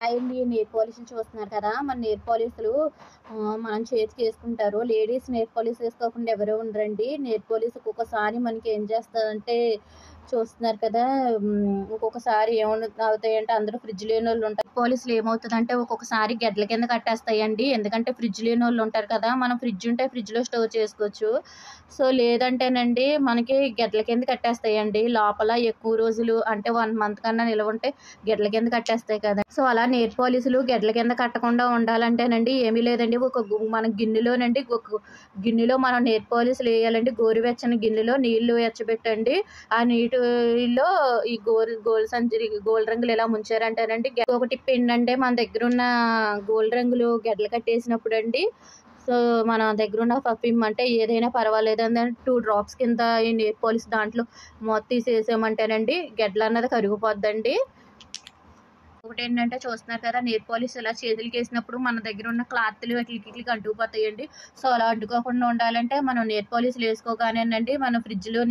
అండి నెయిల్ పాలిష్‌లు చూస్తున్నారు కదా! మన నెయిల్ పాలిష్‌లు మనం చేతికేసుకుంటారు. లేడీస్ నెయిల్ పాలిష్ ఏసుకోకుండా ఎవరు ఉండరండి. నెయిల్ పాలిష్ ఒక్కొక్కసారి మనకి ఏం చేస్తదంటే చూస్తున్నారు కదా! ఒక్కొక్కసారి అవుతాయంటే అందరూ ఫ్రిడ్జ్ లేనోళ్ళుంటారు. పాలిష్‌లు ఏమవుతదంటే ఒక్కొక్కసారి గెడ్ల కింద కట్టేస్తాయండి. ఎందుకంటే ఫ్రిడ్జ్ లేనోళ్ళుంటారు కదా! మనం ఫ్రిడ్జ్ ఉంటే ఫ్రిడ్జ్‌లో స్టోర్ చేసుకోవచ్చు. సో, లేదంటేనండి మనకి గెడ్ల కింద కట్టేస్తాయండి. లోపల ఎక్కువ రోజులు అంటే 1 మంత్ కన్నా నిలవుంటే గెడ్ల కింద కట్టేస్తాయి కదా! సో, అలా నెయిల్ పాలిష్‌లు గెడ్ల కింద కట్టకుండా ఉండాలంటేనండి ఏమీ లేదండి. మన గిన్నెలోనండి గిన్నెలో మనం నెయిల్ పాలిష్‌లు ఎయాలండి. గోరువెచ్చని గిన్నెలో నీళ్లు ఎచ్చబెట్టండి. ఆ నీటిలో ఈ గోల్డ్ రంగులు ఇలా ముంచారంటేనండి ఒక టిప్ ఏంటంటే మన దగ్గరున్న గోల్డ్ రంగులు గెడ్డలు కట్టేసినప్పుడండి సో, మన దగ్గరున్న పర్ఫ్యూమ్ అంటే ఏదైనా పర్వాలేదండి 2 డ్రాప్స్ కింద ఈ నెయిల్ పాలిష్ దాంట్లో తీసేసామంటేనండి గెడ్డలన్నది కరిగిపోద్దండి. ఒకటేంటంటే చూస్తున్నారు కదా! నెయిల్ పాలిష్ ఇలా చేతులకేసినప్పుడు మన దగ్గర ఉన్న క్లాత్‌లు ఈట్లికి అంటుకుపోతాయండి. సో, అలా అంటుకోకుండా ఉండాలంటే మనం నెయిల్ పాలిష్‌లు ఏసుకోగానేనండి మనం ఫ్రిడ్జ్‌లో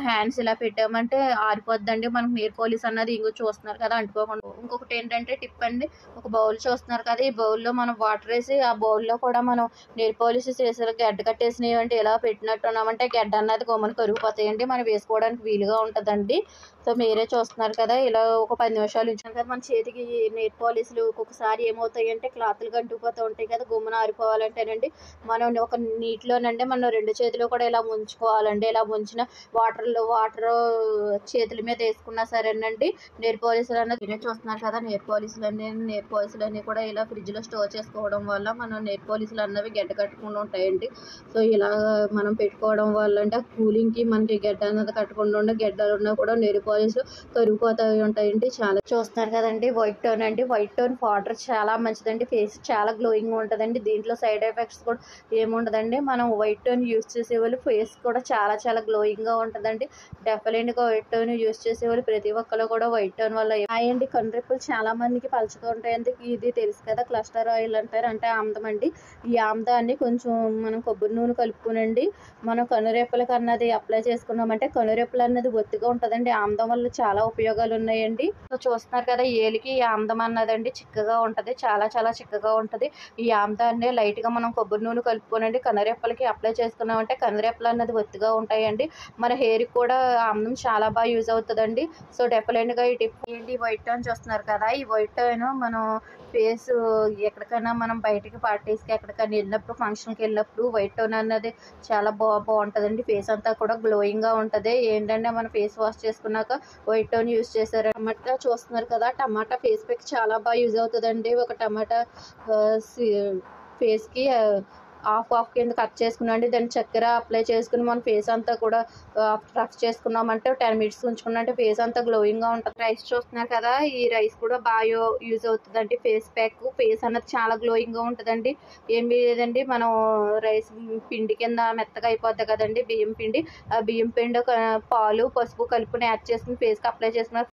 హ్యాండ్స్ ఇలా పెట్టామంటే ఆరిపోద్దండి. మనకు నెయిల్ పాలిష్ అన్నది ఇంగో చూస్తున్నారు కదా! అంటుకోకుండా. ఇంకొకటేంటంటే టిప్ అండి. ఒక బౌల్ చూస్తున్నారు కదా! ఈ బౌల్‌లో మనం వాటరేసి ఆ బౌల్‌లో కూడా మనం నెయిల్ పాలిష్ చేసారు గడ్డ కట్టేసినవంటే ఇలా పెట్టినట్టున్నామంటే గడ్డ అన్నది గమ్మున కరిగిపోతాయండి. మనం వేసుకోవడానికి వీలుగా ఉంటదండి. సో, మీరే చూస్తున్నారు కదా! ఇలా ఒక 10 నిమిషాలు ఉంచాం కదా! మన చేతికి నెయిల్ పాలిష్‌లు ఒక్కొక్కసారు ఏమవుతాయంటే క్లాత్‌లుగా అంటుకుపోతూ ఉంటాయి కదా! గమ్మున ఆరిపోవాలంటేనండి మనం ఒక నీటిలోనండి మనం 2 చేతులు కూడా ఇలా ముంచుకోవాలండి. ఇలా ముంచిన వాటరు చేతుల మీద ఏసుకున్నా సరేనండి నెయిల్ పాలిష్‌లు అన్నది మీరే చూస్తున్నారు కదా! నెయిల్ పాలిష్‌లన్నీ కూడా ఇలా ఫ్రిడ్జ్‌లో స్టోర్ చేసుకోవడం వల్ల మనం నెయిల్ పాలిష్‌లు అన్నవి గడ్డ కట్టకుండా ఉంటాయండి. సో, ఇలా మనం పెట్టుకోవడం వల్ల అంటే కూలింగ్‌కి మనకి గడ్డ అన్నది కట్టకుండా గడ్డలున్నా కూడా నెయిల్ పాలిష్ కరిగిపోతా ఉంటాయండి. చాలా చూస్తున్నారు కదండి వైట్ టోన్ అండి. వైట్ టోన్ పౌడర్ చాలా మంచిదండి. ఫేస్ చాలా గ్లోయింగ్‌గా ఉంటదండి. దీంట్లో సైడ్ ఎఫెక్ట్స్ కూడా ఏముండదండి. మనం వైట్ టోన్ యూజ్ చేసేవాళ్ళు ఫేస్ కూడా చాలా చాలా గ్లోయింగ్‌గా ఉంటదండి. డెఫినెట్‌గా వైట్ టోన్ యూజ్ చేసేవాళ్ళు ప్రతి ఒక్కళ్ళు కూడా వైట్ టోన్ వల్ల అండి కండ్రెప్పలు చాలా మందికి పలుచగా ఉంటాయండి. ఇది తెలుసు కదా! క్లస్టర్ ఆయిల్ అంటారు. అంటే ఆముదం అండి. ఈ ఆముదాన్ని కొంచెం మనం కొబ్బరి నూనె కలుపుకొనండి మనం కనురెప్పలకి అన్నది అప్లై చేసుకున్నామంటే కనురెప్పలు అన్నది ఒత్తుగా ఉంటదండి. ఆముదం వల్ల చాలా ఉపయోగాలు ఉన్నాయండి. సో, చూస్తున్నారు కదా! ఏలికి ఈ ఆముదం అన్నదండి చిక్కగా ఉంటది. చాలా చాలా చిక్కగా ఉంటది. ఈ ఆముదాన్ని లైట్‌గా మనం కొబ్బరి నూనె కలుపుకొనండి కనురెప్పలకి అప్లై చేసుకున్నామంటే కనురెప్పలు అన్నది ఒత్తుగా ఉంటాయండి. మన హెయిర్‌కి కూడా ఆముదం చాలా బాగా యూజ్ అవుతదండి. సో, డెఫినెట్‌గా ఈ టిప్ ఏంటి వైట్ టోన్ చూస్తున్నారు కదా! ఈ వైట్ టోన్ మనం ఫేసు ఎక్కడికైనా మనం బయటికి పార్టీస్‌కి ఎక్కడికైనా వెళ్ళినప్పుడు ఫంక్షన్‌కి వెళ్ళినప్పుడు వైట్ టోన్ అన్నది చాలా బావుంటదండి. ఫేస్ అంతా కూడా గ్లోయింగ్‌గా ఉంటది. ఏంటంటే మనం ఫేస్ వాష్ చేసుకున్నాక వైట్ టోన్ యూజ్ చేశారు. టమాటా చూస్తున్నారు కదా! టమాటా ఫేస్ ప్యాక్ చాలా బాగా యూజ్ అవుతదండి. ఒక టమాటా ఆహ్, సి ఫేస్‌కి హాఫ్ కింద కట్ చేసుకున్నాండి. దాన్ని చక్కెర అప్లై చేసుకొని మన ఫేస్ అంతా కూడా రఫ్ చేసుకున్నామంటే 10 మినిట్స్ ఉంచుకున్నామంటే ఫేస్ అంతా గ్లోయింగ్‌గా ఉంటది. రైస్ చూస్తున్నారు కదా! ఈ రైస్ కూడా బాగా యూజ్ అవుతదండి ఫేస్ ప్యాక్. ఫేస్ అన్నది చాలా గ్లోయింగ్‌గా ఉంటదండి. ఏమీ లేదండి మనం రైస్ పిండి కింద మెత్తగా అయిపోద్ది కదండీ బియ్యం పిండి. ఆ బియ్యం పిండి పాలు, పసుపు కలుపుకొని యాడ్ చేసుకొని ఫేస్‌కి అప్లై చేసుకున్న